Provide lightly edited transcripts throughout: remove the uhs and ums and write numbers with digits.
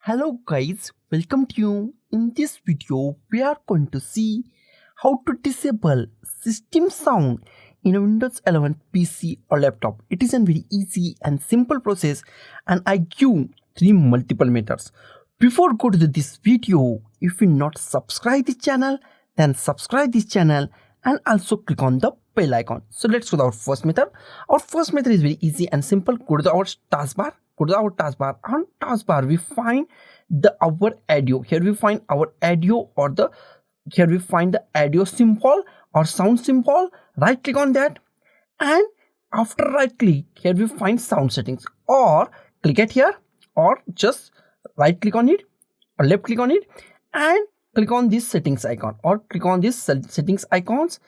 Hello guys, welcome to you. In this video, we are going to see how to disable system sound in a Windows 11 PC or laptop. It is a very easy and simple process and I give 3 multiple methods. Before go to this video, if you not subscribe this channel, then subscribe this channel and also click on the bell icon. So let's go to our first method. Our first method is very easy and simple. Go to our taskbar. Go to our taskbar. On taskbar, we find our audio. Here we find our audio here we find the audio symbol or sound symbol. Right click on that, and after right click, here we find sound settings. Or click it here, or just right click on it, or left click on it, and click on this settings icon, or click on this settings icons,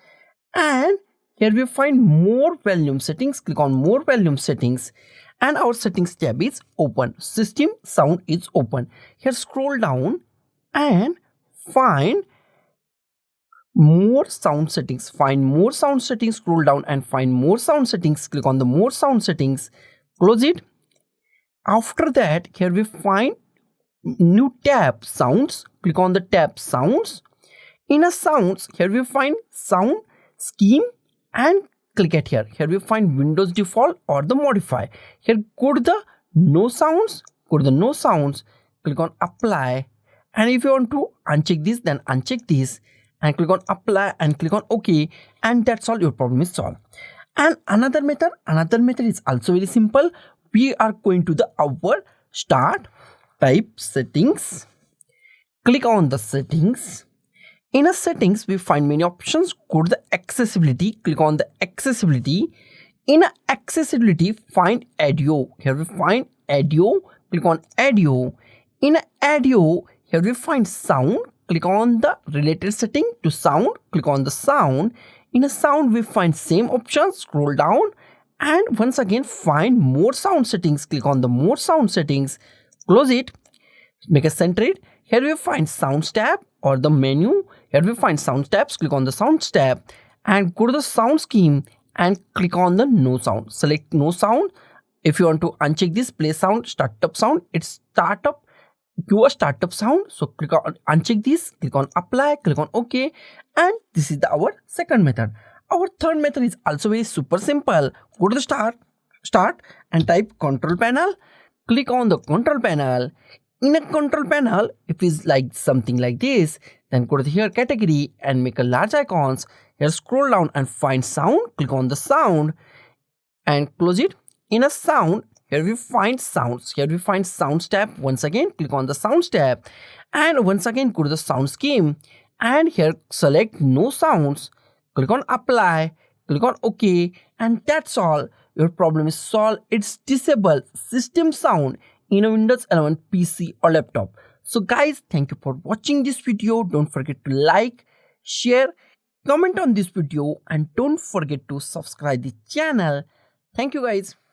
and here we find more volume settings. Click on more volume settings, and our settings tab is open. System sound is open. Here scroll down and find more sound settings. Find more sound settings. Scroll down and find more sound settings. Click on the more sound settings. Close it. After that, here we find new tab sounds. Click on the tab sounds. In a sounds, here we find sound scheme and click it here. Here we find Windows default or the modify. Here go to the no sounds. Go to the no sounds. Click on apply. And if you want to uncheck this, then uncheck this. And click on apply and click on OK. And that's all, your problem is solved. And another method is also very simple. We are going to the our start, type settings. Click on the settings. In a settings, we find many options. Go to the accessibility. Click on the accessibility. In a accessibility, find audio. Here we find audio. Click on audio. In a audio, here we find sound. Click on the related setting to sound. Click on the sound. In a sound, we find same options. Scroll down and once again find more sound settings. Click on the more sound settings. Close it. Make a centered. Here we find sounds tab or the menu. Here we find sound tabs. Click on the sounds tab and go to the sound scheme and click on the no sound. Select no sound. If you want to uncheck this play sound, startup sound, it's startup. Do a startup sound. So click on uncheck this. Click on apply. Click on OK. And this is our second method. Our third method is also very super simple. Go to the start and type control panel. Click on the control panel. In a control panel, if it's like something like this, then go to here category and make a large icons. Here scroll down and find sound. Click on the sound and close it. In a sound, here we find sounds. Here we find sounds tab. Once again, click on the sounds tab and once again go to the sound scheme and here select no sounds. Click on apply. Click on OK, and that's all. Your problem is solved. It's disable system sound in a Windows 11 PC or laptop. So guys, thank you for watching this video. Don't forget to like, share, comment on this video and don't forget to subscribe the channel. Thank you guys.